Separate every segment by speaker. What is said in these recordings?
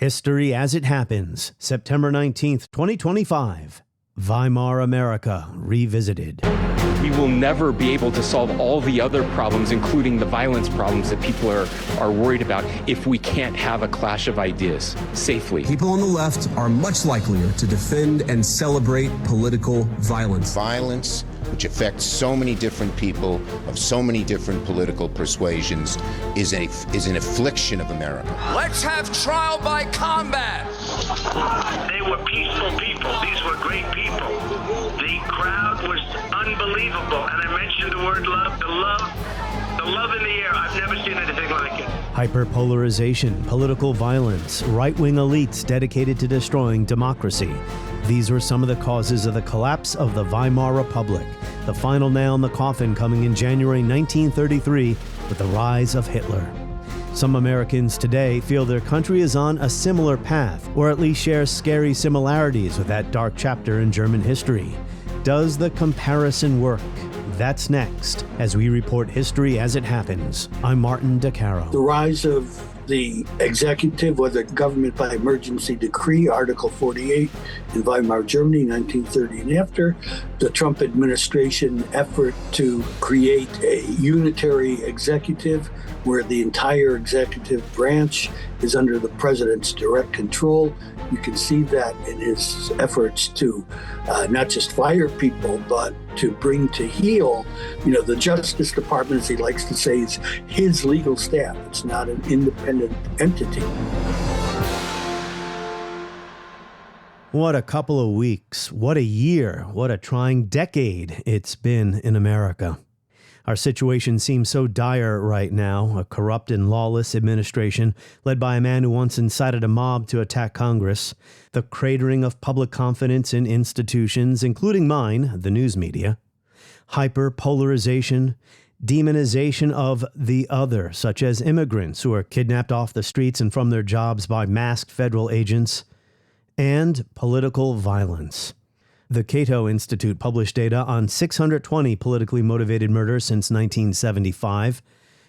Speaker 1: History as it happens, September 19th, 2025. Weimar America Revisited.
Speaker 2: We will never be able to solve all the other problems, including the violence problems that people are worried about, if we can't have a clash of ideas safely.
Speaker 3: People on the left are much likelier to defend and celebrate political violence.
Speaker 4: Violence, which affects so many different people of so many different political persuasions, is an affliction of America.
Speaker 5: Let's have trial by combat.
Speaker 6: They were peaceful people. These were great people. The crowd was unbelievable. And I mentioned the word love. The love in the air. I've never seen anything like it.
Speaker 1: Hyper-polarization, political violence, right-wing elites dedicated to destroying democracy. These were some of the causes of the collapse of the Weimar Republic, the final nail in the coffin coming in January 1933 with the rise of Hitler. Some Americans today feel their country is on a similar path, or at least shares scary similarities with that dark chapter in German history. Does the comparison work? That's next, as we report history as it happens. I'm Martin DeCaro.
Speaker 7: The rise of the executive or the government by emergency decree, Article 48 in Weimar, Germany, 1930 and after, the Trump administration effort to create a unitary executive where the entire executive branch is under the president's direct control. You can see that in his efforts to not just fire people, but to bring to heel, the Justice Department, as he likes to say, is his legal staff. It's not an independent entity.
Speaker 1: What a couple of weeks, what a year, what a trying decade it's been in America. Our situation seems so dire right now, a corrupt and lawless administration led by a man who once incited a mob to attack Congress, the cratering of public confidence in institutions, including mine, the news media, hyper-polarization, demonization of the other, such as immigrants who are kidnapped off the streets and from their jobs by masked federal agents, and political violence. The Cato Institute published data on 620 politically motivated murders since 1975,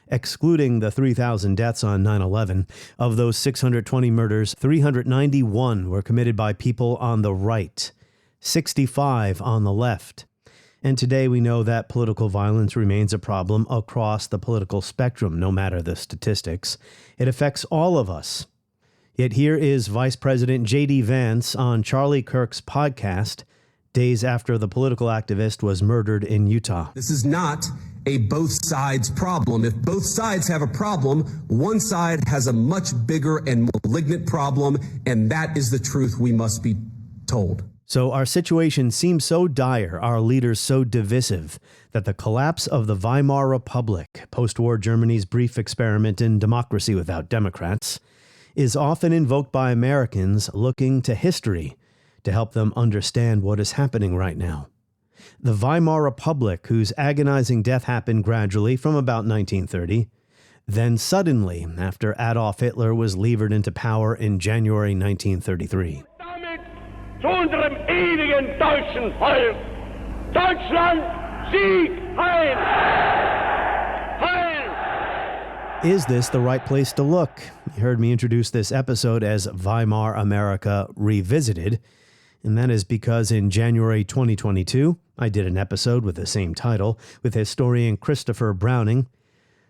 Speaker 1: excluding the 3,000 deaths on 9/11. Of those 620 murders, 391 were committed by people on the right, 65 on the left. And today we know that political violence remains a problem across the political spectrum, no matter the statistics. It affects all of us. Yet here is Vice President J.D. Vance on Charlie Kirk's podcast, days after the political activist was murdered in Utah.
Speaker 3: This is not a both sides problem. If both sides have a problem, one side has a much bigger and malignant problem, and that is the truth we must be told.
Speaker 1: So our situation seems so dire, our leaders so divisive, that the collapse of the Weimar Republic, post-war Germany's brief experiment in democracy without Democrats, is often invoked by Americans looking to history to help them understand what is happening right now. The Weimar Republic, whose agonizing death happened gradually from about 1930, then suddenly after Adolf Hitler was levered into power in January 1933.
Speaker 8: Damit zu unserem ewigen deutschen Volk. Deutschland, Sieg, Heil! Heil!
Speaker 1: Is this the right place to look? You heard me introduce this episode as Weimar America Revisited, and that is because in January 2022, I did an episode with the same title with historian Christopher Browning,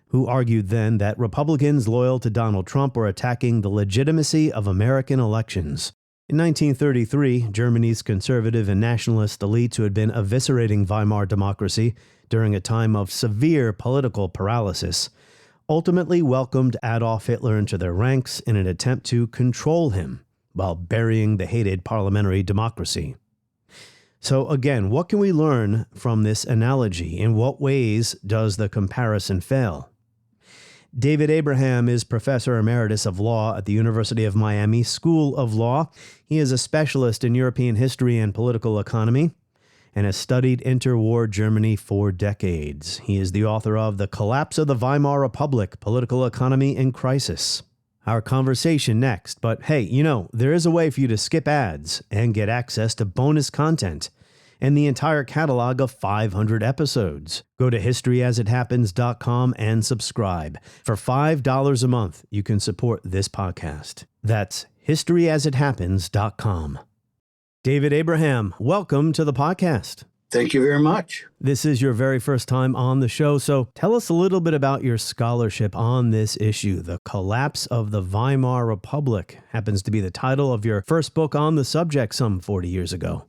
Speaker 1: who argued then that Republicans loyal to Donald Trump were attacking the legitimacy of American elections. In 1933, Germany's conservative and nationalist elites who had been eviscerating Weimar democracy during a time of severe political paralysis ultimately welcomed Adolf Hitler into their ranks in an attempt to control him while burying the hated parliamentary democracy. So again, what can we learn from this analogy? In what ways does the comparison fail? David Abraham is Professor Emeritus of Law at the University of Miami School of Law. He is a specialist in European history and political economy and has studied interwar Germany for decades. He is the author of The Collapse of the Weimar Republic, Political Economy in Crisis. Our conversation next, but hey, there is a way for you to skip ads and get access to bonus content and the entire catalog of 500 episodes. Go to historyasithappens.com and subscribe. For $5 a month, you can support this podcast. That's historyasithappens.com. David Abraham, welcome to the podcast.
Speaker 7: Thank you very much.
Speaker 1: This is your very first time on the show, so tell us a little bit about your scholarship on this issue. The Collapse of the Weimar Republic happens to be the title of your first book on the subject some 40 years ago.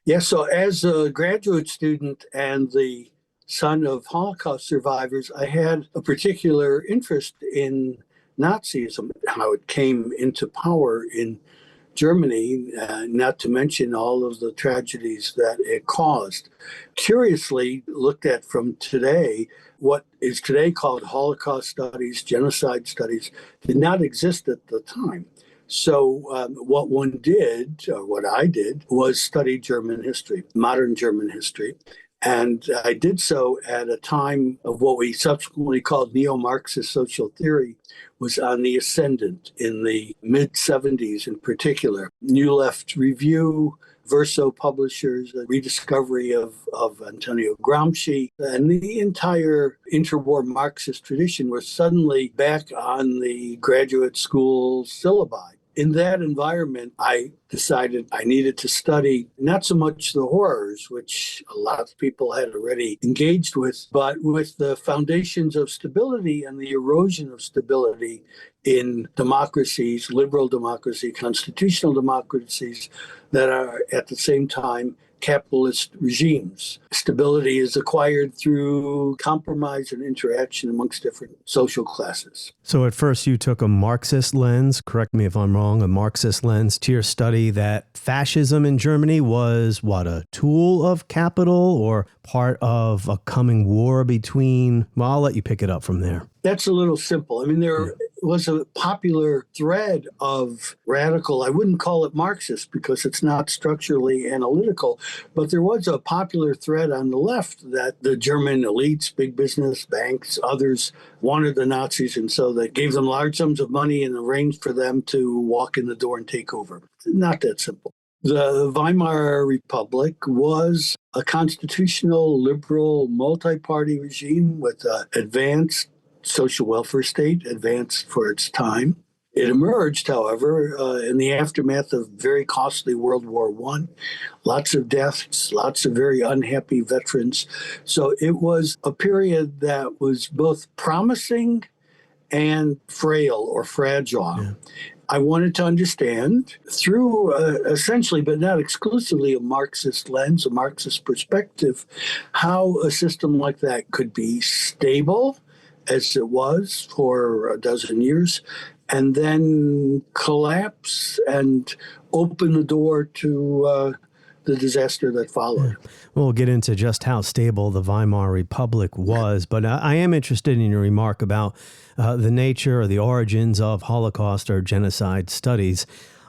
Speaker 7: Yes, so as a graduate student and the son of Holocaust survivors, I had a particular interest in Nazism, how it came into power in Germany, not to mention all of the tragedies that it caused. Curiously, looked at from today, what is today called Holocaust studies, genocide studies, did not exist at the time. So what one did, or what I did, was study German history, modern German history. And I did so at a time of what we subsequently called neo-Marxist social theory was on the ascendant in the mid-70s in particular. New Left Review, Verso Publishers, a rediscovery of Antonio Gramsci, and the entire interwar Marxist tradition were suddenly back on the graduate school syllabi. In that environment, I decided I needed to study not so much the horrors, which a lot of people had already engaged with, but with the foundations of stability and the erosion of stability in democracies, liberal democracy, constitutional democracies that are at the same time capitalist regimes. Stability is acquired through compromise and interaction amongst different social classes.
Speaker 1: So at first you took a Marxist lens, correct me if I'm wrong, a Marxist lens to your study that fascism in Germany was, a tool of capital or part of a coming war between, I'll let you pick it up from there.
Speaker 7: That's a little simple. I mean, there was a popular thread of radical, I wouldn't call it Marxist because it's not structurally analytical, but there was a popular thread on the left that the German elites, big business, banks, others wanted the Nazis, and so they gave them large sums of money and arranged for them to walk in the door and take over. Not that simple. The Weimar Republic was a constitutional, liberal, multi-party regime with advanced social welfare state, advanced for its time. It emerged, however, in the aftermath of very costly World War I, lots of deaths, lots of very unhappy veterans. So it was a period that was both promising and frail or fragile. Yeah. I wanted to understand through essentially, but not exclusively, a Marxist lens, a Marxist perspective, how a system like that could be stable, as it was for a dozen years, and then collapse and open the door to the disaster that followed.
Speaker 1: Yeah. We'll get into just how stable the Weimar Republic was, but I am interested in your remark about the nature or the origins of Holocaust or genocide studies.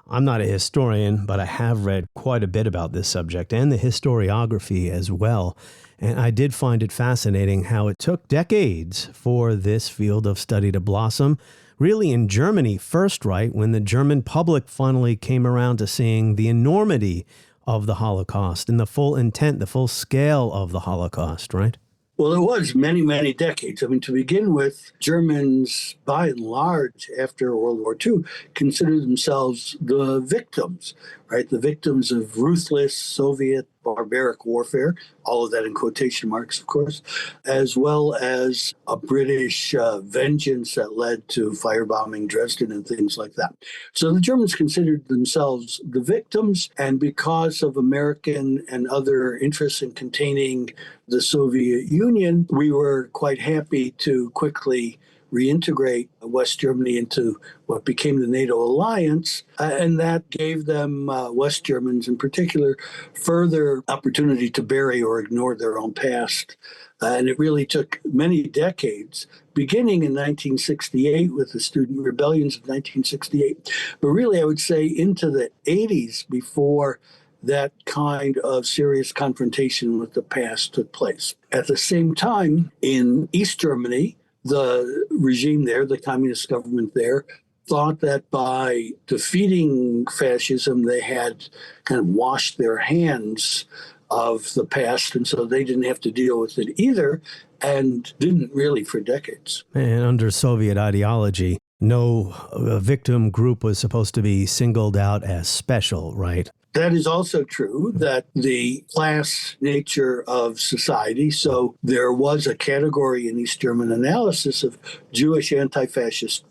Speaker 1: I'm not a historian, but I have read quite a bit about this subject and the historiography as well. And I did find it fascinating how it took decades for this field of study to blossom, really in Germany first, right, when the German public finally came around to seeing the enormity of the Holocaust and the full intent, the full scale of the Holocaust, right?
Speaker 7: Well, it was many, many decades. I mean, to begin with, Germans, by and large, after World War II, considered themselves the victims, right? The victims of ruthless Soviet barbaric warfare, all of that in quotation marks, of course, as well as a British vengeance that led to firebombing Dresden and things like that. So the Germans considered themselves the victims, and because of American and other interests in containing the Soviet Union, we were quite happy to quickly reintegrate West Germany into what became the NATO alliance, and that gave them, West Germans in particular, further opportunity to bury or ignore their own past. And it really took many decades, beginning in 1968 with the student rebellions of 1968, but really I would say into the 80s before that kind of serious confrontation with the past took place. At the same time, in East Germany, the regime there, the communist government there, thought that by defeating fascism, they had kind of washed their hands of the past, and so they didn't have to deal with it either, and didn't really for decades.
Speaker 1: And under Soviet ideology, No victim group was supposed to be singled out as special, right?
Speaker 7: That is also true, that the class nature of society, so there was a category in East German analysis of Jewish anti-fascist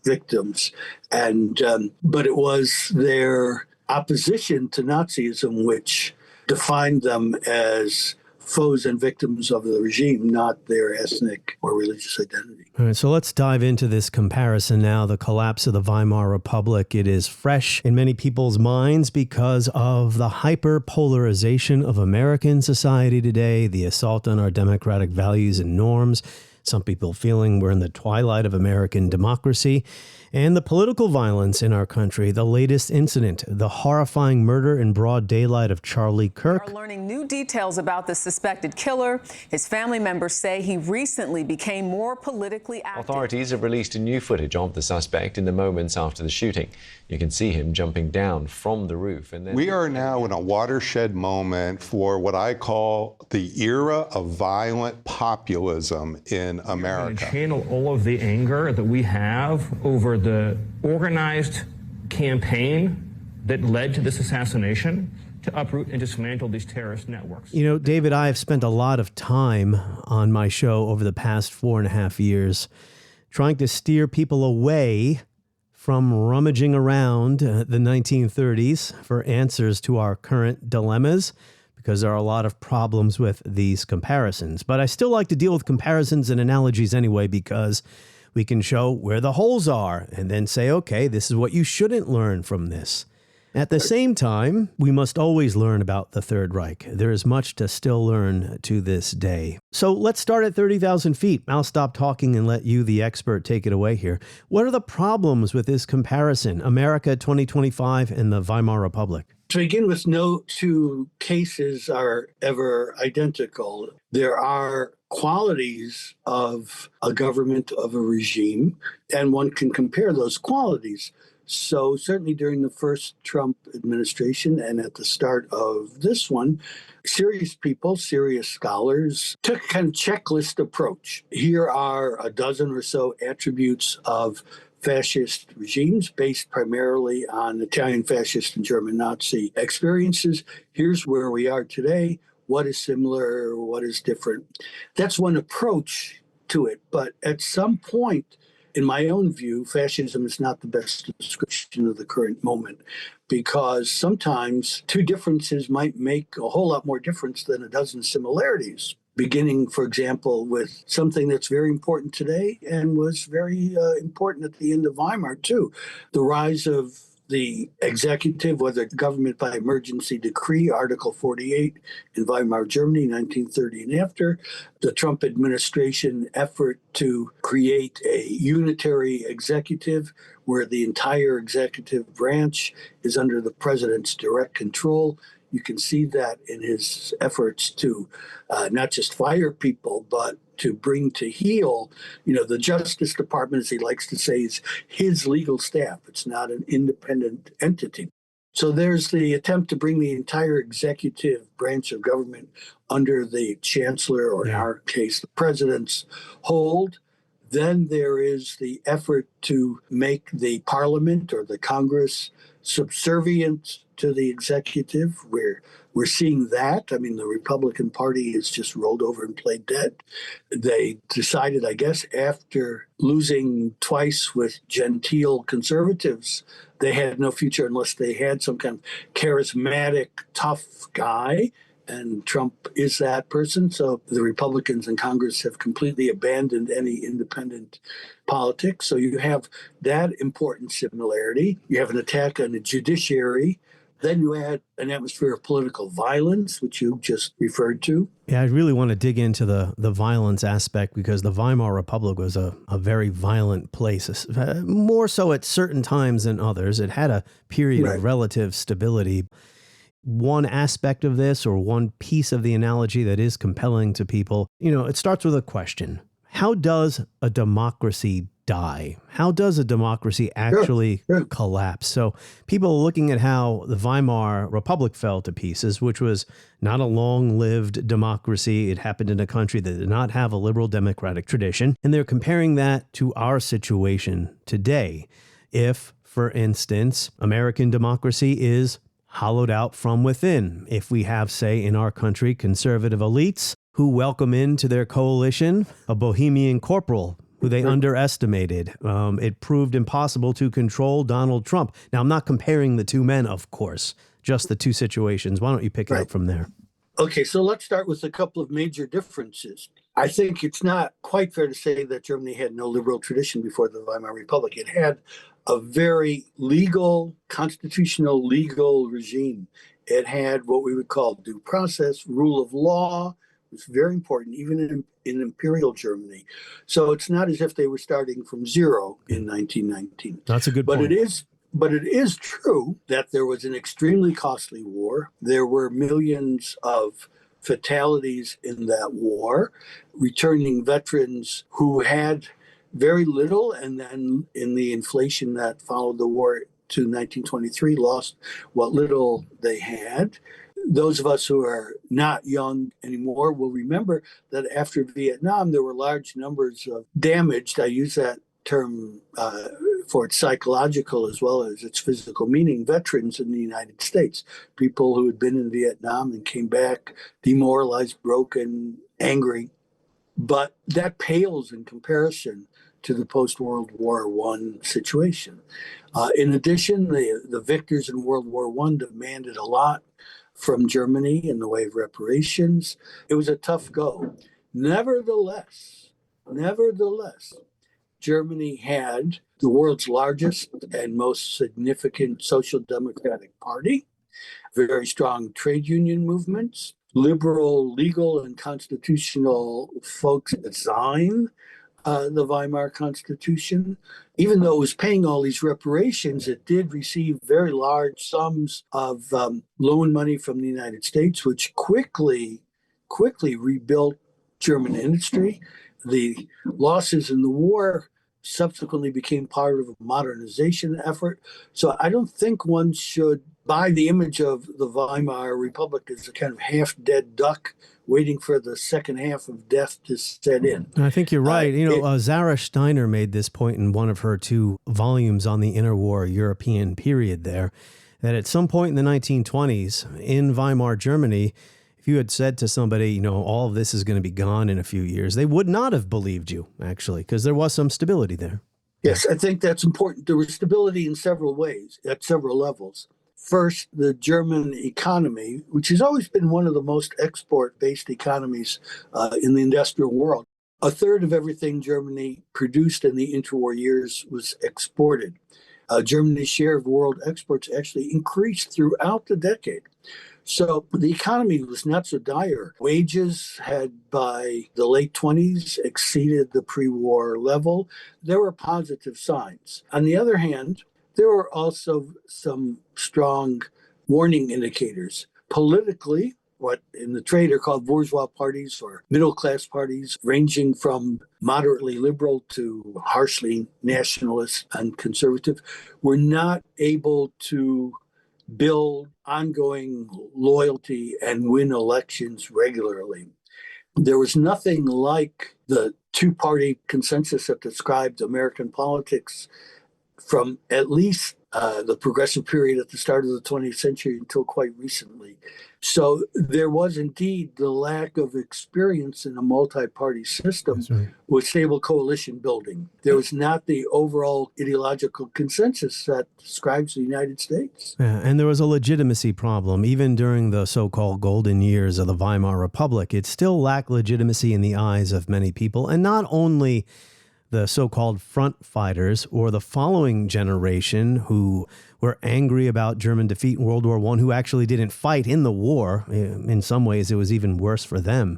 Speaker 7: victims, and but it was their opposition to Nazism which defined them as foes and victims of the regime, not their ethnic or religious identity.
Speaker 1: All right, so let's dive into this comparison now. The collapse of the Weimar Republic. It is fresh in many people's minds because of the hyper-polarization of American society today, the assault on our democratic values and norms, some people feeling we're in the twilight of American democracy, and the political violence in our country. The latest incident, the horrifying murder in broad daylight of Charlie Kirk.
Speaker 9: We are learning new details about the suspected killer. His family members say he recently became more politically active.
Speaker 10: Authorities have released new footage of the suspect in the moments after the shooting. You can see him jumping down from the roof. And then
Speaker 11: we are now in a watershed moment for what I call the era of violent populism in America.
Speaker 12: We're going to channel all of the anger that we have over the organized campaign that led to this assassination to uproot and dismantle these terrorist networks.
Speaker 1: You know, David, I have spent a lot of time on my show over the past 4.5 years trying to steer people away from rummaging around the 1930s for answers to our current dilemmas, because there are a lot of problems with these comparisons. But I still like to deal with comparisons and analogies anyway, because we can show where the holes are and then say, okay, this is what you shouldn't learn from this. At the same time, we must always learn about the Third Reich. There is much to still learn to this day. So let's start at 30,000 feet. I'll stop talking and let you, the expert, take it away here. What are the problems with this comparison, America 2025 and the Weimar Republic?
Speaker 7: To begin with, no two cases are ever identical. There are qualities of a government, of a regime, and one can compare those qualities. So certainly during the first Trump administration and at the start of this one, serious people, serious scholars took a kind of checklist approach. Here are a dozen or so attributes of fascist regimes based primarily on Italian fascist and German Nazi experiences. Here's where we are today. What is similar? What is different? That's one approach to it. But at some point, in my own view, fascism is not the best description of the current moment, because sometimes two differences might make a whole lot more difference than a dozen similarities. Beginning, for example, with something that's very important today and was very important at the end of Weimar, too. The rise of the executive, whether government by emergency decree, Article 48 in Weimar, Germany, 1930 and after, the Trump administration effort to create a unitary executive where the entire executive branch is under the president's direct control. You can see that in his efforts to not just fire people, but to bring to heel, the Justice Department, as he likes to say, is his legal staff. It's not an independent entity. So there's the attempt to bring the entire executive branch of government under the chancellor, or in our case, the president's hold. Then there is the effort to make the parliament or the Congress subservient to the executive. We're seeing that. I mean, the Republican Party has just rolled over and played dead. They decided, I guess, after losing twice with genteel conservatives, they had no future unless they had some kind of charismatic, tough guy. And Trump is that person. So the Republicans in Congress have completely abandoned any independent politics. So you have that important similarity. You have an attack on the judiciary. Then you add an atmosphere of political violence, which you just referred to.
Speaker 1: Yeah, I really want to dig into the violence aspect, because the Weimar Republic was a very violent place, more so at certain times than others. It had a period of relative stability. One aspect of this, or one piece of the analogy that is compelling to people, it starts with a question. How does a democracy die? How does a democracy actually collapse? So people are looking at how the Weimar Republic fell to pieces, which was not a long-lived democracy. It happened in a country that did not have a liberal democratic tradition. And they're comparing that to our situation today. If, for instance, American democracy is hollowed out from within, if we have, say, in our country, conservative elites who welcome into their coalition a bohemian corporal who they underestimated. It proved impossible to control Donald Trump. Now, I'm not comparing the two men, of course, just the two situations. Why don't you pick it up from there?
Speaker 7: Okay, so let's start with a couple of major differences. I think it's not quite fair to say that Germany had no liberal tradition before the Weimar Republic. It had a very legal, constitutional legal regime. It had what we would call due process, rule of law. It was very important, even in imperial Germany. So it's not as if they were starting from zero in 1919.
Speaker 1: That's a good point.
Speaker 7: But it is true that there was an extremely costly war. There were millions of fatalities in that war, returning veterans who had very little, and then in the inflation that followed the war to 1923, lost what little they had. Those of us who are not young anymore will remember that after Vietnam, there were large numbers of damaged, I use that term for its psychological as well as its physical meaning, veterans in the United States, people who had been in Vietnam and came back demoralized, broken, angry. But that pales in comparison to the post-World War I situation. In addition, the victors in World War I demanded a lot from Germany in the way of reparations. It was a tough go. Nevertheless, Germany had the world's largest and most significant social democratic party, very strong trade union movements, liberal, legal, and constitutional folks design the Weimar Constitution. Even though it was paying all these reparations, it did receive very large sums of loan money from the United States, which quickly rebuilt German industry. The losses in the war subsequently became part of a modernization effort. So I don't think one should buy the image of the Weimar Republic as a kind of half-dead duck waiting for the second half of death to set in.
Speaker 1: I think you're right. Zara Steiner made this point in one of her 2 volumes on the interwar European period there, that at some point in the 1920s in Weimar Germany, if you had said to somebody, all of this is going to be gone in a few years, they would not have believed you, actually, because there was some stability there.
Speaker 7: Yes, I think that's important. There was stability in several ways, at several levels. First, the German economy, which has always been one of the most export-based economies in the industrial world. A third of everything Germany produced in the interwar years was exported. Germany's share of world exports actually increased throughout the decade. So the economy was not so dire. Wages had, by the late 20s, exceeded the pre-war level. There were positive signs. On the other hand, there were also some strong warning indicators. Politically, what in the trade are called bourgeois parties or middle-class parties, ranging from moderately liberal to harshly nationalist and conservative, were not able to build ongoing loyalty and win elections regularly. There was nothing like the 2-party consensus that described American politics from at least the progressive period at the start of the 20th century until quite recently. So there was indeed the lack of experience in a multi-party system with stable coalition building. There was not the overall ideological consensus that describes the United States.
Speaker 1: Yeah, and there was a legitimacy problem. Even during the so-called golden years of the Weimar Republic, it still lacked legitimacy in the eyes of many people. And not only the so-called front fighters or the following generation who were angry about German defeat in World War I, who actually didn't fight in the war. In some ways, it was even worse for them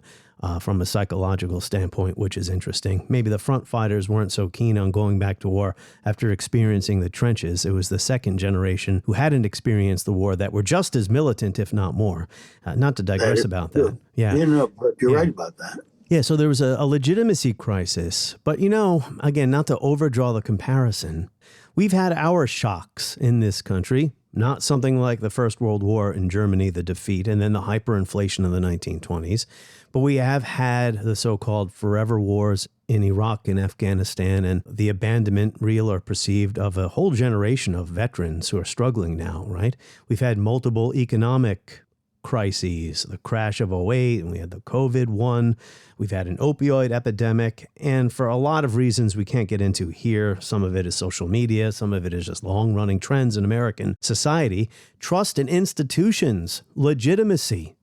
Speaker 1: from a psychological standpoint, which is interesting. Maybe the front fighters weren't so keen on going back to war after experiencing the trenches. It was the second generation who hadn't experienced the war that were just as militant, if not more. Not to digress about that.
Speaker 7: Yeah, but you're right about that.
Speaker 1: Yeah, so there was a legitimacy crisis. But, again, not to overdraw the comparison, we've had our shocks in this country, not something like the First World War in Germany, the defeat, and then the hyperinflation of the 1920s. But we have had the so-called forever wars in Iraq and Afghanistan and the abandonment, real or perceived, of a whole generation of veterans who are struggling now, right? We've had multiple economic crises, the crash of '08, and we had the COVID one. We've had an opioid epidemic. And for a lot of reasons we can't get into here, some of it is social media, some of it is just long-running trends in American society, trust in institutions, legitimacy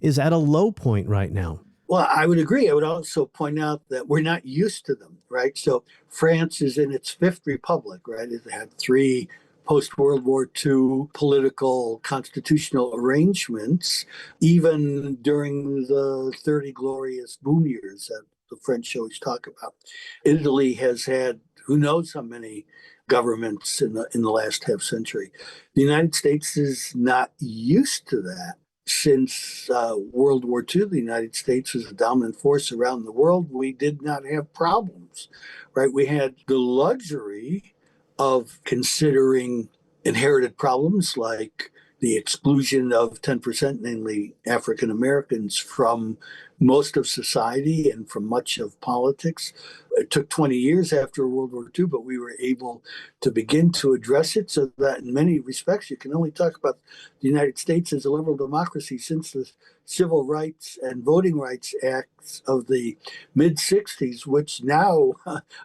Speaker 1: is at a low point right now.
Speaker 7: Well, I would agree. I would also point out that we're not used to them, right? So France is in its fifth republic, right? It had three post-World War II political constitutional arrangements, even during the 30 glorious boom years that the French always talk about. Italy has had who knows how many governments in the last half century. The United States is not used to that. Since World War II, the United States was a dominant force around the world. We did not have problems, right? We had the luxury of considering inherited problems like the exclusion of 10%, namely African Americans, from most of society and from much of politics. It took 20 years after World War II, but we were able to begin to address it so that in many respects, you can only talk about the United States as a liberal democracy since the Civil Rights and Voting Rights Acts of the mid-'60s, which now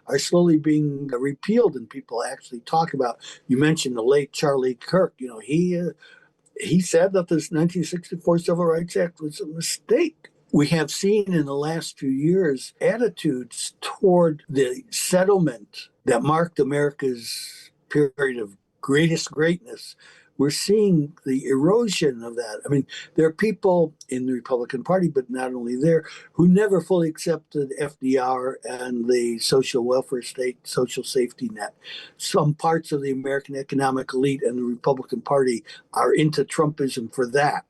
Speaker 7: are slowly being repealed and people actually talk about. You mentioned the late Charlie Kirk. He said that this 1964 Civil Rights Act was a mistake. We have seen in the last few years attitudes toward the settlement that marked America's period of greatest greatness. We're seeing the erosion of that. I mean, there are people in the Republican Party, but not only there, who never fully accepted FDR and the social welfare state, social safety net. Some parts of the American economic elite and the Republican Party are into Trumpism for that.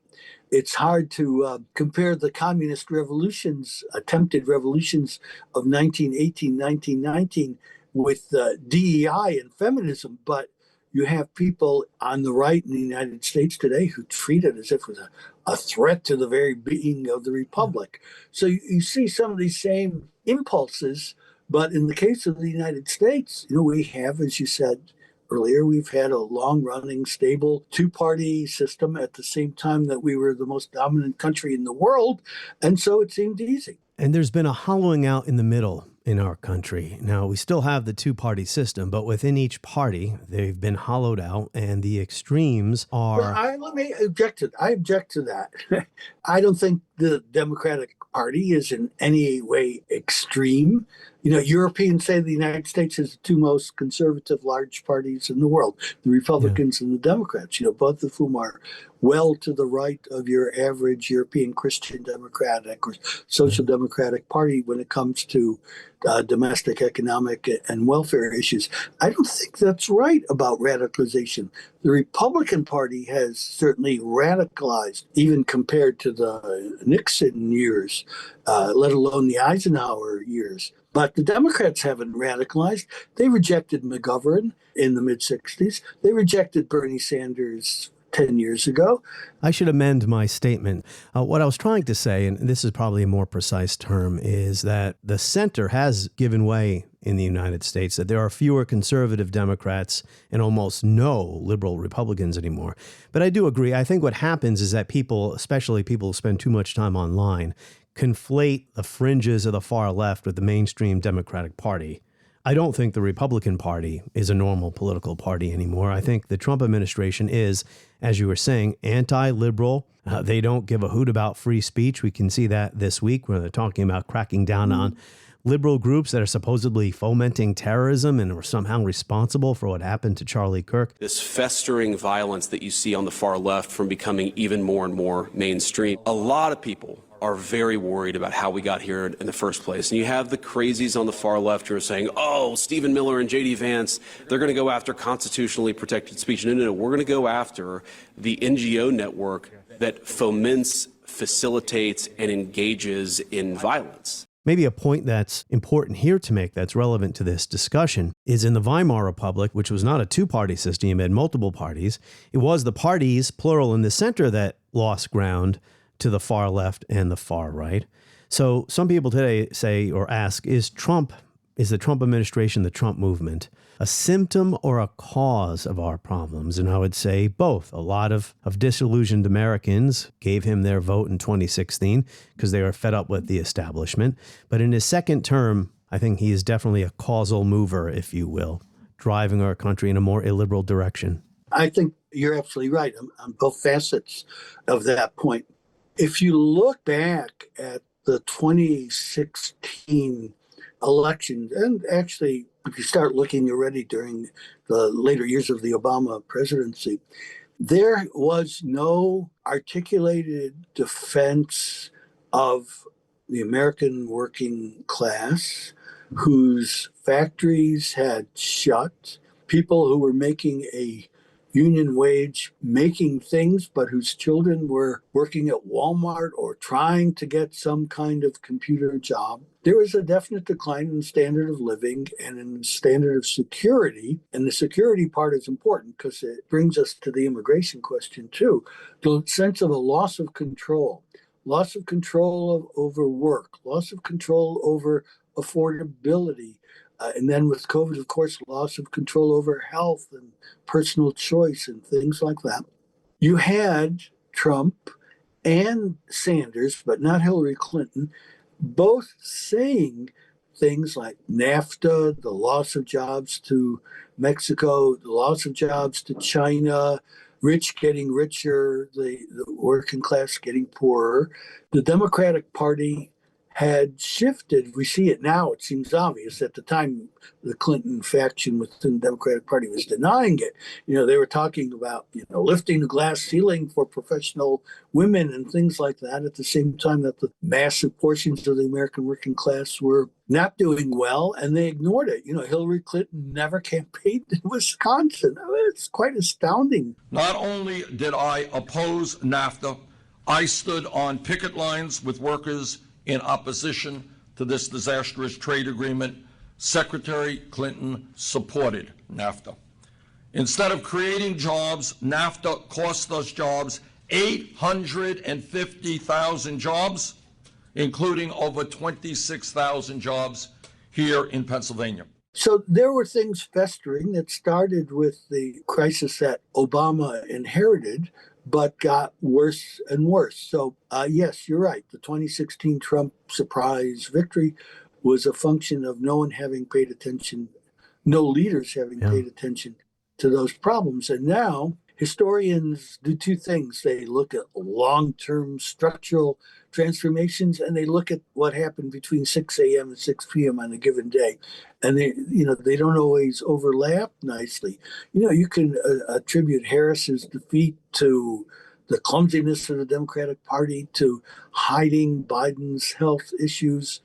Speaker 7: It's hard to compare the communist revolutions, attempted revolutions of 1918, 1919 with DEI and feminism, but you have people on the right in the United States today who treat it as if it was a threat to the very being of the republic. So you see some of these same impulses, but in the case of the United States, we have, as you said earlier, we've had a long-running, stable two-party system at the same time that we were the most dominant country in the world, and so it seemed easy.
Speaker 1: And there's been a hollowing out in the middle in our country. Now, we still have the two-party system, but within each party, they've been hollowed out, and the extremes are...
Speaker 7: Well, let me object to that. I object to that. I don't think the Democratic Party is in any way extreme. Europeans say the United States is the two most conservative large parties in the world, the Republicans and the Democrats, both of whom are well to the right of your average European Christian Democratic or Social Democratic Party when it comes to domestic economic and welfare issues. I don't think that's right about radicalization. The Republican Party has certainly radicalized, even compared to the Nixon years, let alone the Eisenhower years. But the Democrats haven't radicalized. They rejected McGovern in the mid-'60s. They rejected Bernie Sanders 10 years ago.
Speaker 1: I should amend my statement. What I was trying to say, and this is probably a more precise term, is that the center has given way in the United States, that there are fewer conservative Democrats and almost no liberal Republicans anymore. But I do agree. I think what happens is that people, especially people who spend too much time online, conflate the fringes of the far left with the mainstream Democratic Party. I don't think the Republican Party is a normal political party anymore. I think the Trump administration is, as you were saying, anti-liberal. They don't give a hoot about free speech. We can see that this week where they're talking about cracking down on liberal groups that are supposedly fomenting terrorism and are somehow responsible for what happened to Charlie Kirk.
Speaker 13: This festering violence that you see on the far left from becoming even more and more mainstream. A lot of people are very worried about how we got here in the first place. And you have the crazies on the far left who are saying, oh, Stephen Miller and J.D. Vance, they're going to go after constitutionally protected speech. No, we're going to go after the NGO network that foments, facilitates, and engages in violence.
Speaker 1: Maybe a point that's important here to make that's relevant to this discussion is in the Weimar Republic, which was not a two-party system, you had multiple parties. It was the parties, plural, in the center that lost ground to the far left and the far right. So some people today say or ask, is the Trump administration, the Trump movement, a symptom or a cause of our problems? And I would say both. A lot of disillusioned Americans gave him their vote in 2016 because they were fed up with the establishment. But in his second term, I think he is definitely a causal mover, if you will, driving our country in a more illiberal direction.
Speaker 7: I think you're absolutely right on both facets of that point. If you look back at the 2016 elections, and actually, if you start looking already during the later years of the Obama presidency, there was no articulated defense of the American working class whose factories had shut, people who were making a union wage, making things, but whose children were working at Walmart or trying to get some kind of computer job. There was a definite decline in the standard of living and in the standard of security. And the security part is important because it brings us to the immigration question too. The sense of a loss of control over work, loss of control over affordability. And then with COVID, of course, loss of control over health and personal choice and things like that. You had Trump and Sanders, but not Hillary Clinton, both saying things like NAFTA, the loss of jobs to Mexico, the loss of jobs to China, rich getting richer, the working class getting poorer. The Democratic Party had shifted. We see it now. It seems obvious. At the time, the Clinton faction within the Democratic Party was denying it. They were talking about, lifting the glass ceiling for professional women and things like that at the same time that the massive portions of the American working class were not doing well, and they ignored it. Hillary Clinton never campaigned in Wisconsin. It's quite astounding.
Speaker 14: Not only did I oppose NAFTA, I stood on picket lines with workers in opposition to this disastrous trade agreement. Secretary Clinton supported NAFTA. Instead of creating jobs, NAFTA cost us jobs, 850,000 jobs, including over 26,000 jobs here in Pennsylvania.
Speaker 7: So there were things festering that started with the crisis that Obama inherited, but got worse and worse. So yes, you're right. The 2016 Trump surprise victory was a function of no one having paid attention, no leaders having paid attention to those problems. And now historians do two things. They look at long-term structural transformations, and they look at what happened between 6 a.m. and 6 p.m. on a given day. And they don't always overlap nicely. You can attribute Harris's defeat to the clumsiness of the Democratic Party, to hiding Biden's health issues,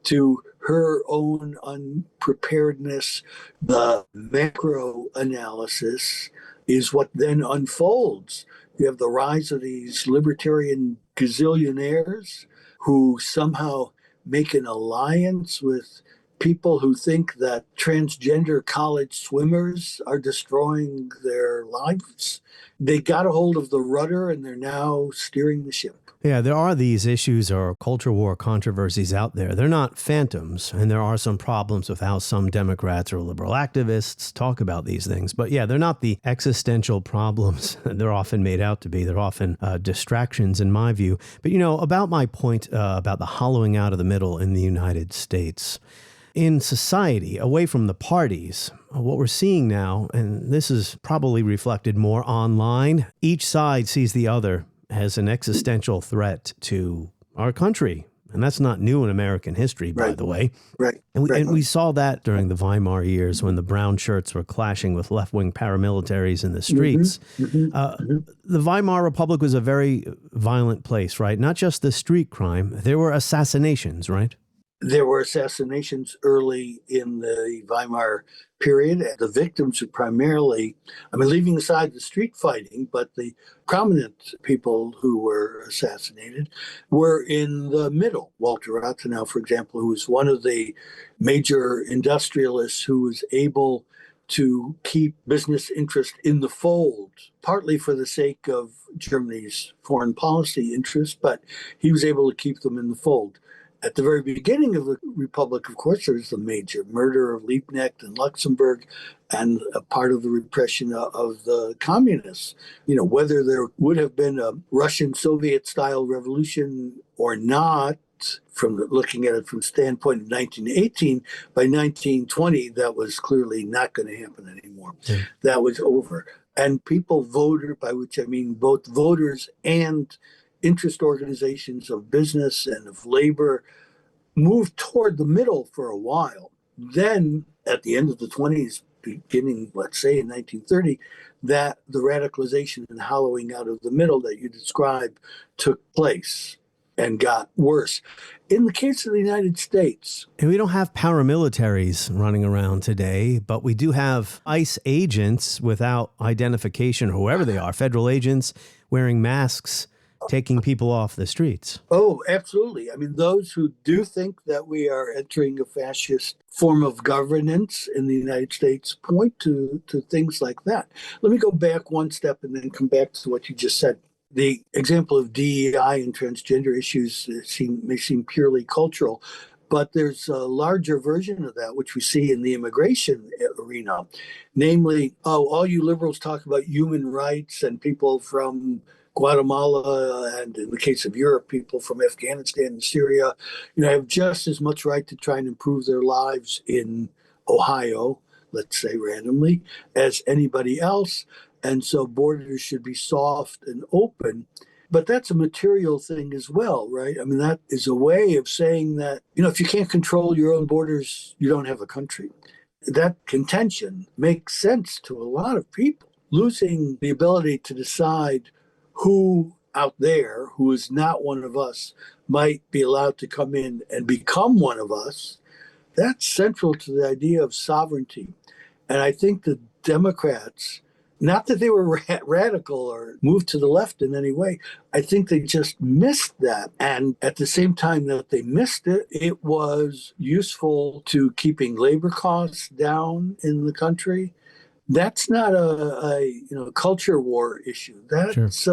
Speaker 7: to her own unpreparedness. The macro analysis is what then unfolds. You have the rise of these libertarian gazillionaires who somehow make an alliance with people who think that transgender college swimmers are destroying their lives. They got a hold of the rudder and they're now steering the ship.
Speaker 1: Yeah, there are these issues or culture war controversies out there. They're not phantoms, and there are some problems with how some Democrats or liberal activists talk about these things. But yeah, they're not the existential problems they're often made out to be. They're often distractions, in my view. But, about my point about the hollowing out of the middle in the United States. In society, away from the parties, what we're seeing now, and this is probably reflected more online, each side sees the other as an existential threat to our country. And that's not new in American history, by the way.
Speaker 7: Right.
Speaker 1: And we saw that during the Weimar years when the brown shirts were clashing with left-wing paramilitaries in the streets. The Weimar Republic was a very violent place, right? Not just the street crime. There were assassinations, right?
Speaker 7: There were assassinations early in the Weimar period. The victims are primarily, leaving aside the street fighting, but the prominent people who were assassinated were in the middle. Walter Rathenau, for example, who was one of the major industrialists who was able to keep business interest in the fold, partly for the sake of Germany's foreign policy interests, but he was able to keep them in the fold. At the very beginning of the Republic, of course, there was the major murder of Liebknecht and Luxembourg and a part of the repression of the communists. Whether there would have been a Russian Soviet-style revolution or not, looking at it from the standpoint of 1918, by 1920, that was clearly not going to happen anymore. Yeah. That was over. And people voted, by which I mean both voters and interest organizations of business and of labor, moved toward the middle for a while. Then at the end of the 20s, beginning, let's say, in 1930, that the radicalization and hollowing out of the middle that you described took place and got worse. In the case of the United States.
Speaker 1: And we don't have paramilitaries running around today, but we do have ICE agents without identification, whoever they are, federal agents wearing masks, taking people off the streets.
Speaker 7: Oh, absolutely. Those who do think that we are entering a fascist form of governance in the United States point to things like that. Let me go back one step and then come back to what you just said. The example of DEI and transgender issues may seem purely cultural, but there's a larger version of that, which we see in the immigration arena. Namely, all you liberals talk about human rights and people from Guatemala, and in the case of Europe, people from Afghanistan and Syria, have just as much right to try and improve their lives in Ohio, let's say randomly, as anybody else. And so borders should be soft and open. But that's a material thing as well, right? That is a way of saying that, if you can't control your own borders, you don't have a country. That contention makes sense to a lot of people. Losing the ability to decide who out there, who is not one of us, might be allowed to come in and become one of us, that's central to the idea of sovereignty. And I think the Democrats, not that they were radical or moved to the left in any way, I think they just missed that. And at the same time that they missed it, it was useful to keeping labor costs down in the country. That's not a culture war issue. That's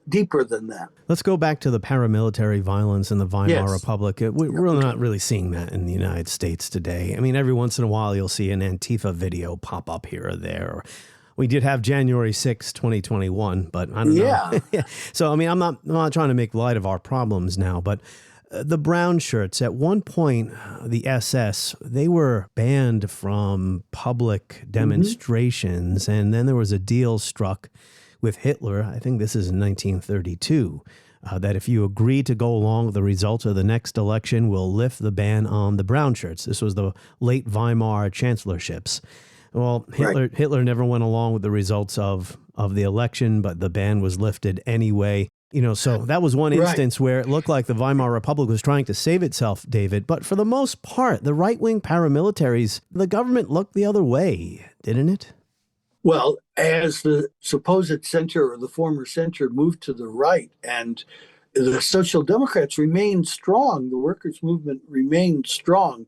Speaker 7: deeper than that.
Speaker 1: Let's go back to the paramilitary violence in the Weimar Republic. We're not really seeing that in the United States today. Every once in a while you'll see an Antifa video pop up here or there. We did have January 6, 2021, but I don't know. So, I'm not trying to make light of our problems now, but the brown shirts, at one point, the SS, they were banned from public demonstrations. And then there was a deal struck with Hitler. I think this is in 1932, that if you agree to go along with the results of the next election, we'll lift the ban on the brown shirts. This was the late Weimar chancellorships. Well, Hitler never went along with the results of the election, but the ban was lifted anyway. So that was one instance where it looked like the Weimar Republic was trying to save itself, David. But for the most part, the right-wing paramilitaries, the government looked the other way, didn't it?
Speaker 7: Well, as the supposed center or the former center moved to the right and the Social Democrats remained strong, the workers' movement remained strong,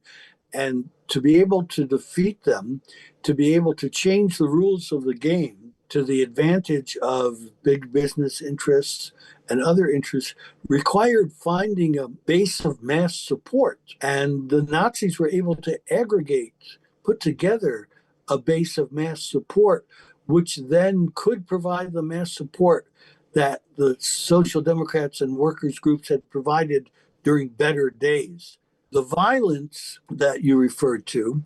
Speaker 7: and to be able to defeat them, to be able to change the rules of the game to the advantage of big business interests and other interests required finding a base of mass support. And the Nazis were able to put together a base of mass support, which then could provide the mass support that the Social Democrats and workers' groups had provided during better days. The violence that you referred to,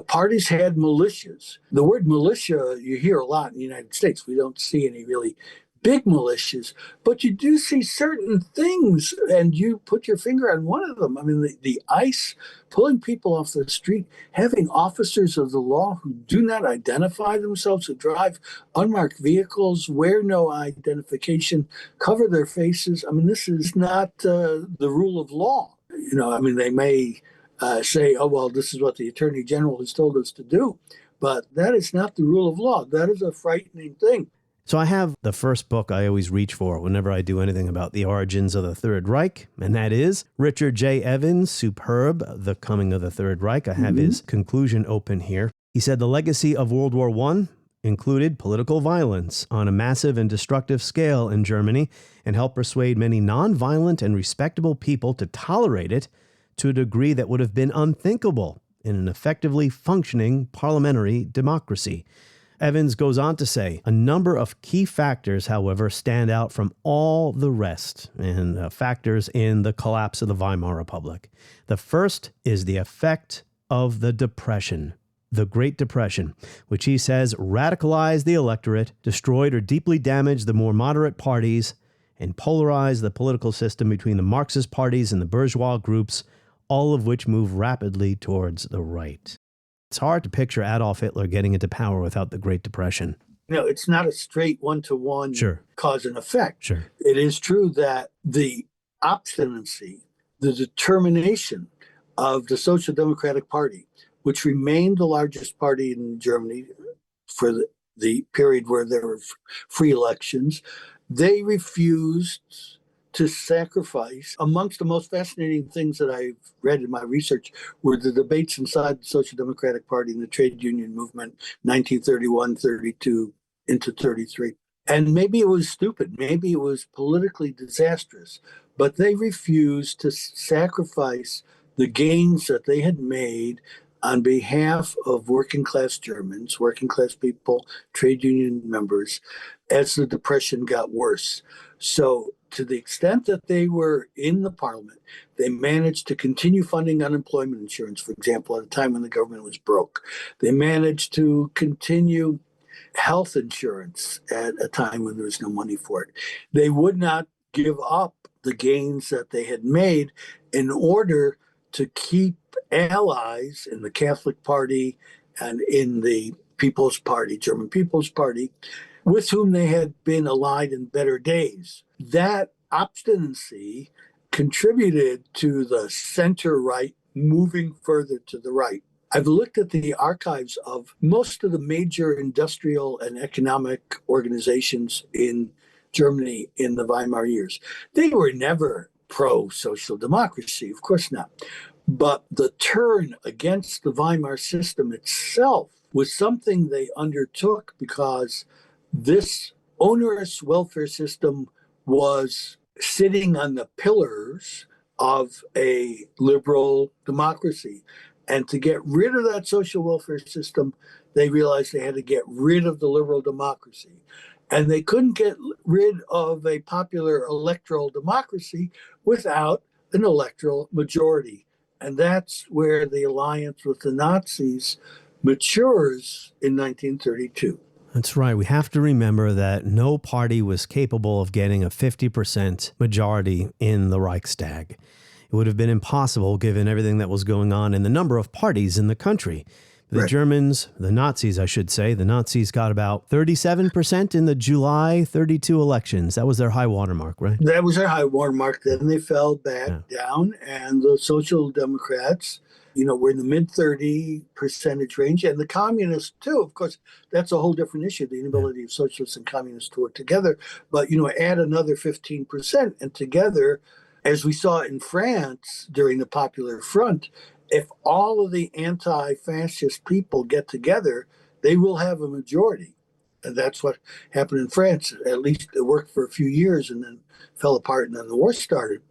Speaker 7: parties had militias. The word militia you hear a lot in the United States. We don't see any really big militias, but you do see certain things, and you put your finger on one of them. The ICE pulling people off the street, having officers of the law who do not identify themselves, who drive unmarked vehicles, wear no identification, cover their faces. This is not the rule of law. They may say, oh, well, this is what the Attorney General has told us to do. But that is not the rule of law. That is a frightening thing.
Speaker 1: So I have the first book I always reach for whenever I do anything about the origins of the Third Reich, and that is Richard J. Evans' superb The Coming of the Third Reich. I have his conclusion open here. He said the legacy of World War I included political violence on a massive and destructive scale in Germany and helped persuade many nonviolent and respectable people to tolerate it to a degree that would have been unthinkable in an effectively functioning parliamentary democracy. Evans goes on to say, a number of key factors, however, stand out from all the rest and factors in the collapse of the Weimar Republic. The first is the effect of the Depression, the Great Depression, which he says radicalized the electorate, destroyed or deeply damaged the more moderate parties, and polarized the political system between the Marxist parties and the bourgeois groups, all of which move rapidly towards the right. It's hard to picture Adolf Hitler getting into power without the Great Depression.
Speaker 7: It's not a straight one-to-one cause and effect.
Speaker 1: Sure.
Speaker 7: It is true that the obstinacy, the determination of the Social Democratic Party, which remained the largest party in Germany for the period where there were free elections, they refused to sacrifice. Amongst the most fascinating things that I've read in my research were the debates inside the Social Democratic Party and the trade union movement, 1931, 32 into 33. And maybe it was stupid, maybe it was politically disastrous, but they refused to sacrifice the gains that they had made on behalf of working class Germans, working class people, trade union members, as the Depression got worse. So to the extent that they were in the parliament, they managed to continue funding unemployment insurance, for example, at a time when the government was broke. They managed to continue health insurance at a time when there was no money for it. They would not give up the gains that they had made in order to keep allies in the Catholic Party and in the People's Party, German People's Party, with whom they had been allied in better days. That obstinacy contributed to the center-right moving further to the right. I've looked at the archives of most of the major industrial and economic organizations in Germany in the Weimar years. They were never pro-social democracy, of course not. But the turn against the Weimar system itself was something they undertook because this onerous welfare system was sitting on the pillars of a liberal democracy. And to get rid of that social welfare system, they realized they had to get rid of the liberal democracy. And they couldn't get rid of a popular electoral democracy without an electoral majority. And that's where the alliance with the Nazis matures in 1932.
Speaker 1: That's right. We have to remember that no party was capable of getting a 50% majority in the Reichstag. It would have been impossible given everything that was going on in the number of parties in the country. The Germans, the Nazis, I should say, the Nazis got about 37% in the July 32 elections. That was their high watermark, right?
Speaker 7: That was their high watermark. Then they fell back down, and the Social Democrats, were in the mid-30% range, and the communists too. Of course, that's a whole different issue, the inability of socialists and communists to work together. But, add another 15%, and together, as we saw in France during the Popular Front, if all of the anti-fascist people get together, they will have a majority. And that's what happened in France. At least it worked for a few years and then fell apart, and then the war started.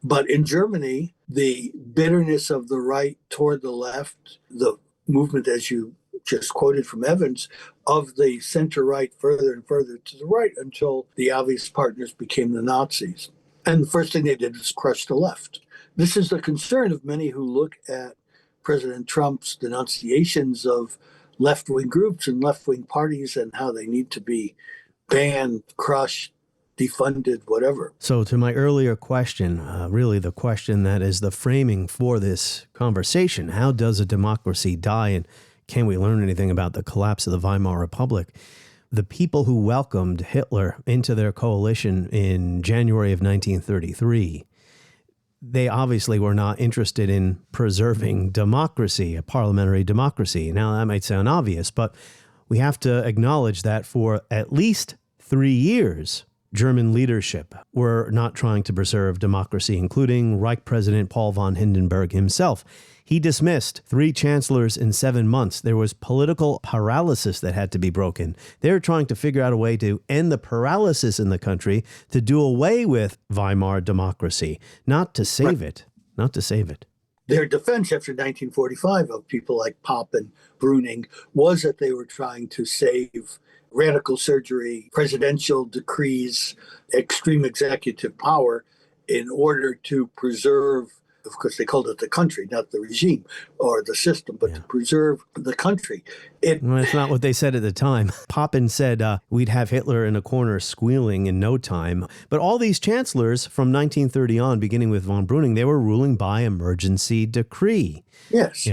Speaker 7: But in Germany, the bitterness of the right toward the left, the movement, as you just quoted from Evans, of the center-right further and further to the right until the obvious partners became the Nazis. And the first thing they did was crush the left. This is the concern of many who look at President Trump's denunciations of left-wing groups and left-wing parties and how they need to be banned, crushed, defunded, whatever.
Speaker 1: So to my earlier question, really the question that is the framing for this conversation, how does a democracy die, and can we learn anything about the collapse of the Weimar Republic? The people who welcomed Hitler into their coalition in January of 1933, they obviously were not interested in preserving democracy, a parliamentary democracy. Now, that might sound obvious, but we have to acknowledge that for at least 3 years, German leadership were not trying to preserve democracy, including Reich President Paul von Hindenburg himself. He dismissed 3 chancellors in 7 months. There was political paralysis that had to be broken. They were trying to figure out a way to end the paralysis in the country, to do away with Weimar democracy, not to save it, not to save it.
Speaker 7: Their defense after 1945 of people like Pop and Brüning was that they were trying to save radical surgery, presidential decrees, extreme executive power in order to preserve, of course, they called it the country, not the regime or the system, but to preserve the country.
Speaker 1: Well, that's not what they said at the time. Papen said we'd have Hitler in a corner squealing in no time. But all these chancellors from 1930 on, beginning with von Brüning, they were ruling by emergency decree.
Speaker 7: Yes,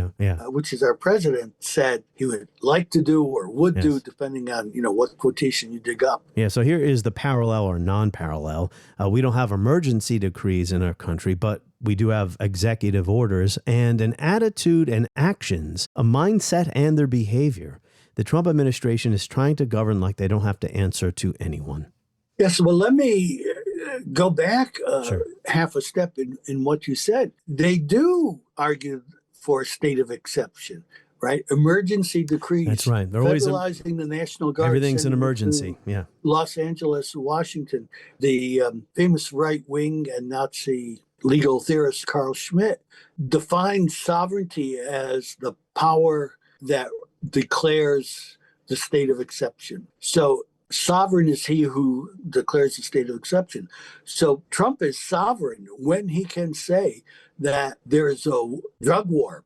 Speaker 7: which is our president said he would like to do or would do, depending on what quotation you dig up.
Speaker 1: Yeah, so here is the parallel or non-parallel. We don't have emergency decrees in our country, but we do have executive orders and an attitude and actions, a mindset and their behavior. The Trump administration is trying to govern like they don't have to answer to anyone.
Speaker 7: Yes, well, let me go back half a step in what you said. They do argue for a state of exception, right? Emergency decrees.
Speaker 1: That's right. They're always
Speaker 7: federalizing the National Guard.
Speaker 1: Everything's an emergency. Yeah.
Speaker 7: Los Angeles, Washington. The famous right-wing and Nazi legal theorist Carl Schmitt defined sovereignty as the power that declares the state of exception. So sovereign is he who declares the state of exception. So Trump is sovereign when he can say that there is a drug war.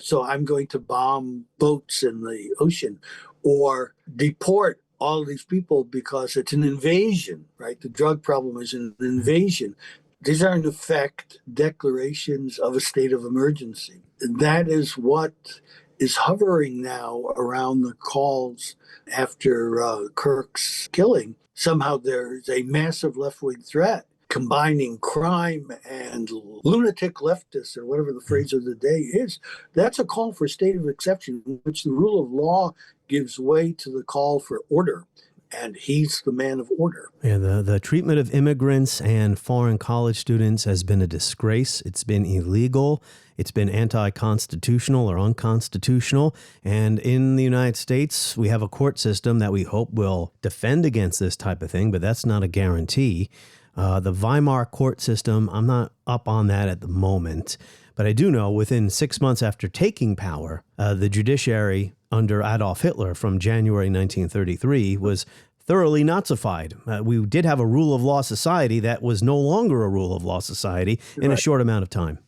Speaker 7: So I'm going to bomb boats in the ocean or deport all of these people because it's an invasion, right? The drug problem is an invasion. These are, in effect, declarations of a state of emergency. And that is what is hovering now around the calls after Kirk's killing. Somehow there's a massive left-wing threat combining crime and lunatic leftists, or whatever the phrase of the day is. That's a call for a state of exception in which the rule of law gives way to the call for order. And he's the man of order.
Speaker 1: Yeah, the treatment of immigrants and foreign college students has been a disgrace. It's been illegal. It's been anti-constitutional or unconstitutional. And in the United States, we have a court system that we hope will defend against this type of thing, but that's not a guarantee. The Weimar court system, I'm not up on that at the moment. But I do know within 6 months after taking power, the judiciary under Adolf Hitler from January 1933 was thoroughly Nazified. We did have a rule of law society that was no longer a rule of law society in a short amount of time.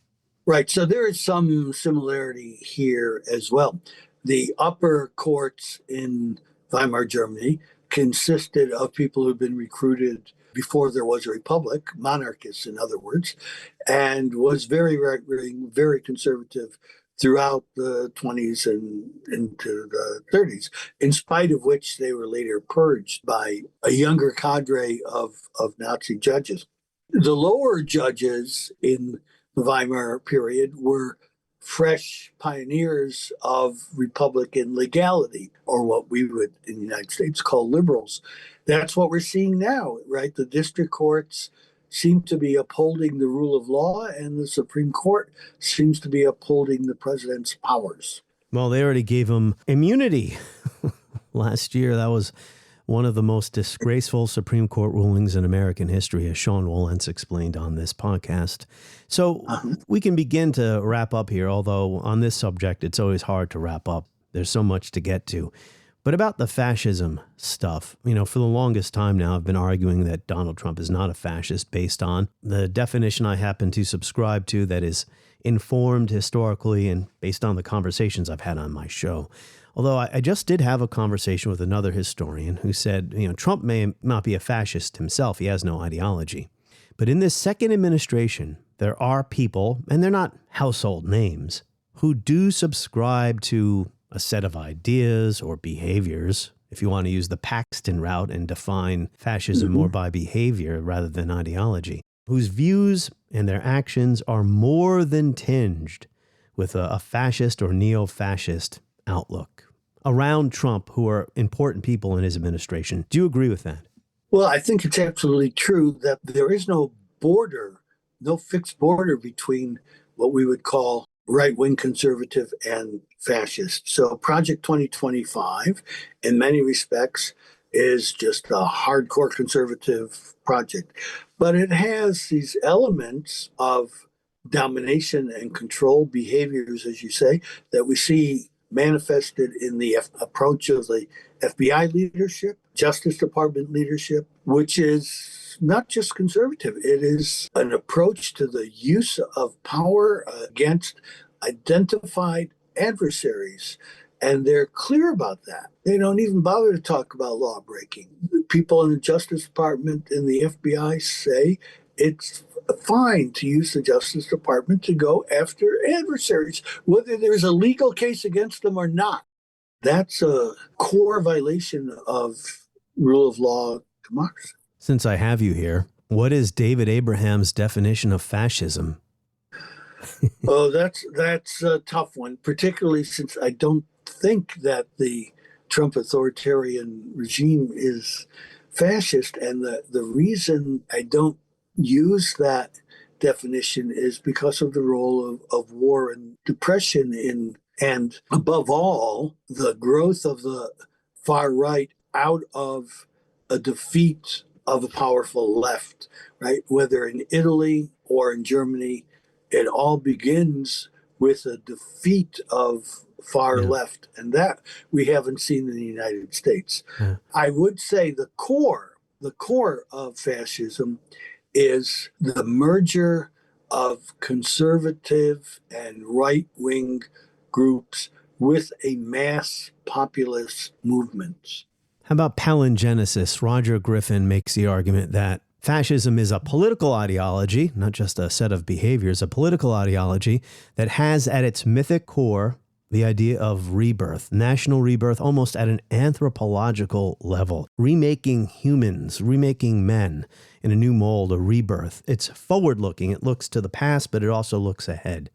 Speaker 7: Right. So there is some similarity here as well. The upper courts in Weimar Germany consisted of people who'd been recruited before there was a republic, monarchists in other words, and was very right-wing, very conservative throughout the 20s and into the 30s, in spite of which they were later purged by a younger cadre of Nazi judges. The lower judges in the Weimar period were fresh pioneers of Republican legality, or what we would in the United States call liberals. That's what we're seeing now, right? The district courts seem to be upholding the rule of law, and the Supreme Court seems to be upholding the president's powers.
Speaker 1: Well, they already gave him immunity last year. That was one of the most disgraceful Supreme Court rulings in American history, as Sean Wolentz explained on this podcast. So we can begin to wrap up here, although on this subject, it's always hard to wrap up. There's so much to get to. But about the fascism stuff, for the longest time now, I've been arguing that Donald Trump is not a fascist based on the definition I happen to subscribe to that is informed historically and based on the conversations I've had on my show. Although I just did have a conversation with another historian who said, Trump may not be a fascist himself. He has no ideology. But in this second administration, there are people, and they're not household names, who do subscribe to a set of ideas or behaviors, if you want to use the Paxton route and define fascism more by behavior rather than ideology. whose views and their actions are more than tinged with a fascist or neo-fascist outlook around Trump, who are important people in his administration. Do you agree with that?
Speaker 7: Well, I think it's absolutely true that there is no border, no fixed border between what we would call right-wing conservative and fascist. So Project 2025, in many respects, is just a hardcore conservative project. But it has these elements of domination and control behaviors, as you say, that we see manifested in the approach of the FBI leadership, Justice Department leadership, which is not just conservative. It is an approach to the use of power against identified adversaries. And they're clear about that. They don't even bother to talk about law breaking. People in the Justice Department and the FBI say it's fine to use the Justice Department to go after adversaries, whether there's a legal case against them or not. That's a core violation of rule of law democracy.
Speaker 1: Since I have you here, what is David Abraham's definition of fascism?
Speaker 7: Oh, that's a tough one, particularly since I don't think that the Trump authoritarian regime is fascist. And the reason I don't use that definition is because of the role of war and depression and above all, the growth of the far right out of a defeat of a powerful left, right? Whether in Italy or in Germany, it all begins with a defeat of far left, and that we haven't seen in the United States. I would say the core of fascism is the merger of conservative and right-wing groups with a mass populist movement.
Speaker 1: How about palingenesis? Roger Griffin makes the argument that fascism is a political ideology, not just a set of behaviors, a political ideology that has at its mythic core the idea of rebirth, national rebirth, almost at an anthropological level, remaking humans, remaking men in a new mold, a rebirth. It's forward-looking. It looks to the past, but it also looks ahead.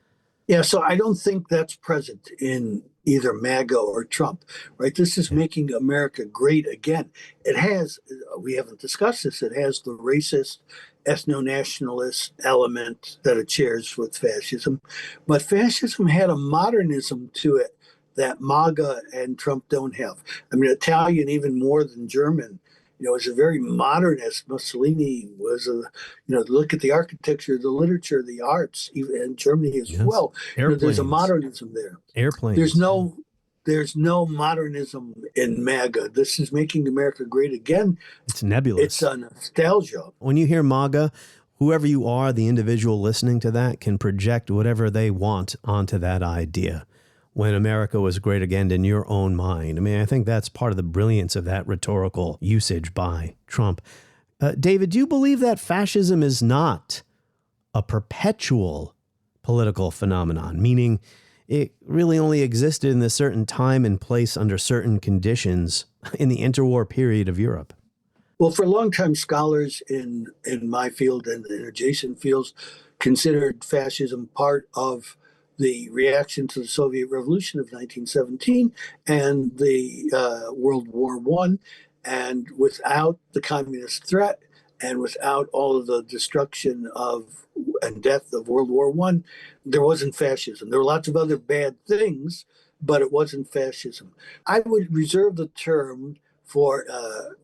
Speaker 7: Yeah, so I don't think that's present in either MAGA or Trump, right? This is making America great again. It has, we haven't discussed this, it has the racist, ethno-nationalist element that it shares with fascism. But fascism had a modernism to it that MAGA and Trump don't have. I mean, Italian, even more than German, is a very modernist. Mussolini was look at the architecture, the literature, the arts, even in Germany as well. There's a modernism there.
Speaker 1: Airplanes.
Speaker 7: There's no modernism in MAGA. This is making America great again.
Speaker 1: It's nebulous.
Speaker 7: It's a nostalgia.
Speaker 1: When you hear MAGA, whoever you are, the individual listening to that can project whatever they want onto that idea. When America was great again in your own mind. I mean, I think that's part of the brilliance of that rhetorical usage by Trump. David, do you believe that fascism is not a perpetual political phenomenon, meaning it really only existed in a certain time and place under certain conditions in the interwar period of Europe?
Speaker 7: Well, for a long time, scholars in my field and in adjacent fields considered fascism part of the reaction to the Soviet Revolution of 1917 and the World War I. And without the communist threat and without all of the destruction of and death of World War I, there wasn't fascism. There were lots of other bad things, but it wasn't fascism. I would reserve the term for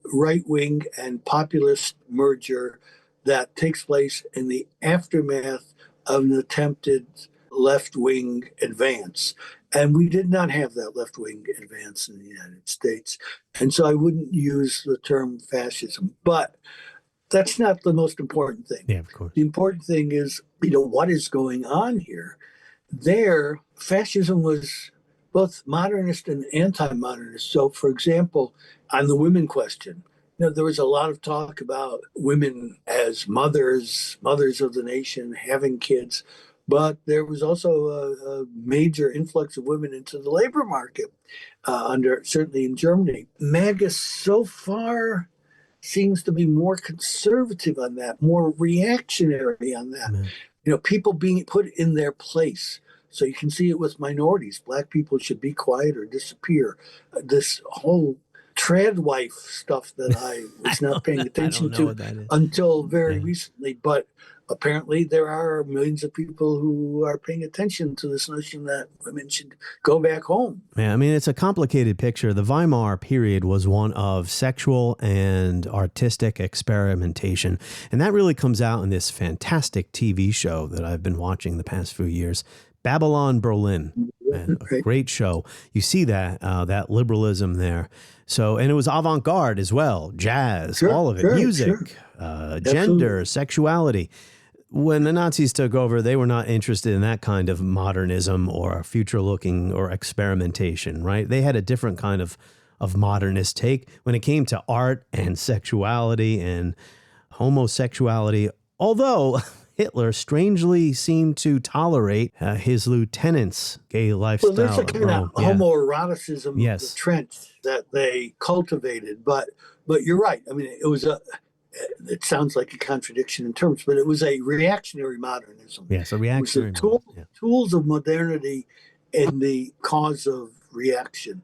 Speaker 7: right-wing and populist merger that takes place in the aftermath of an attempted left-wing advance. And we did not have that left-wing advance in the United States. And so I wouldn't use the term fascism. But that's not the most important thing.
Speaker 1: Yeah, of course.
Speaker 7: The important thing is, what is going on here? There, fascism was both modernist and anti-modernist. So, for example, on the women question, there was a lot of talk about women as mothers of the nation, having kids. But there was also a major influx of women into the labor market, certainly in Germany. MAGA so far seems to be more conservative on that, more reactionary on that. You know, people being put in their place. So you can see it with minorities. Black people should be quiet or disappear. This whole trad wife stuff that I was not paying attention to until very recently. But apparently there are millions of people who are paying attention to this notion that women should go back home.
Speaker 1: Yeah, I mean, it's a complicated picture. The Weimar period was one of sexual and artistic experimentation. And that really comes out in this fantastic TV show that I've been watching the past few years, Babylon Berlin. Man, a great show. You see that that liberalism there. So, and it was avant-garde as well, jazz, all of it, music, gender, sexuality. When the Nazis took over, they were not interested in that kind of modernism or future-looking or experimentation, right? They had a different kind of modernist take when it came to art and sexuality and homosexuality, although Hitler strangely seemed to tolerate his lieutenants' gay lifestyle.
Speaker 7: Well, there's a kind of homoeroticism of the trench that they cultivated. But you're right. I mean, it sounds like a contradiction in terms, but it was a reactionary modernism.
Speaker 1: Yes, a reactionary
Speaker 7: tools of modernity in the cause of reaction.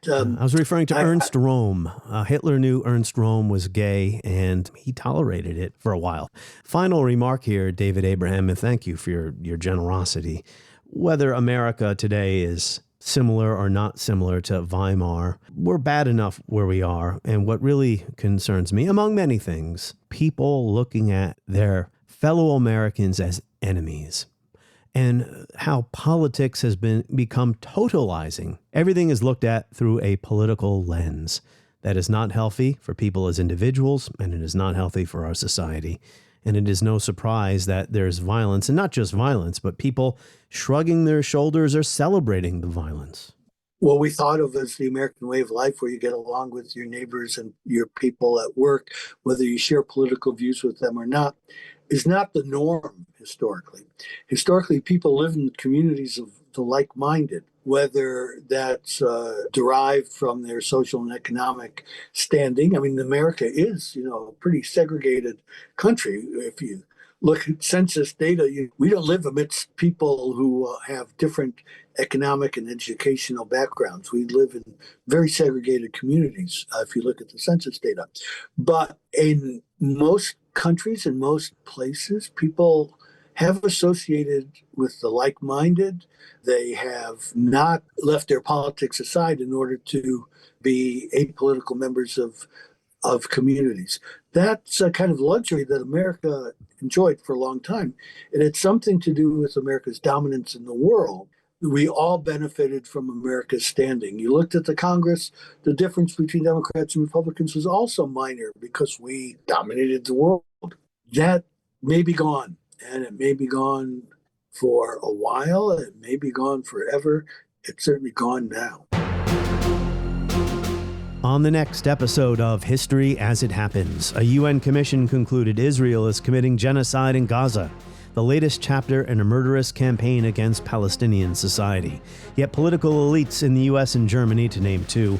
Speaker 1: I was referring to Ernst Röhm. Hitler knew Ernst Röhm was gay, and he tolerated it for a while. Final remark here, David Abraham, and thank you for your generosity. Whether America today is similar or not similar to Weimar, we're bad enough where we are. And what really concerns me, among many things, people looking at their fellow Americans as enemies. And how politics has become totalizing. Everything is looked at through a political lens. That is not healthy for people as individuals, and it is not healthy for our society. And it is no surprise that there's violence, and not just violence, but people shrugging their shoulders or celebrating the violence.
Speaker 7: What we thought of as the American way of life, where you get along with your neighbors and your people at work, whether you share political views with them or not, is not the norm historically. Historically, people live in communities of the like-minded, whether that's derived from their social and economic standing. I mean, America is, a pretty segregated country. If you look at census data, we don't live amidst people who have different economic and educational backgrounds. We live in very segregated communities, if you look at the census data. But in most countries and most places, people have associated with the like-minded. They have not left their politics aside in order to be apolitical members of communities. That's a kind of luxury that America enjoyed for a long time. And it's something to do with America's dominance in the world. We all benefited from America's standing. You looked at the Congress, the difference between Democrats and Republicans was also minor because we dominated the world. That may be gone, and it may be gone for a while. It may be gone forever. It's certainly gone now.
Speaker 1: On the next episode of History as It Happens, a UN commission concluded Israel is committing genocide in Gaza, the latest chapter in a murderous campaign against Palestinian society. Yet political elites in the US and Germany, to name two,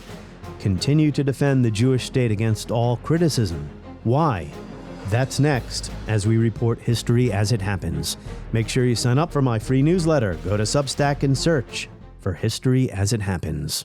Speaker 1: continue to defend the Jewish state against all criticism. Why? That's next as we report History as It Happens. Make sure you sign up for my free newsletter. Go to Substack and search for History as It Happens.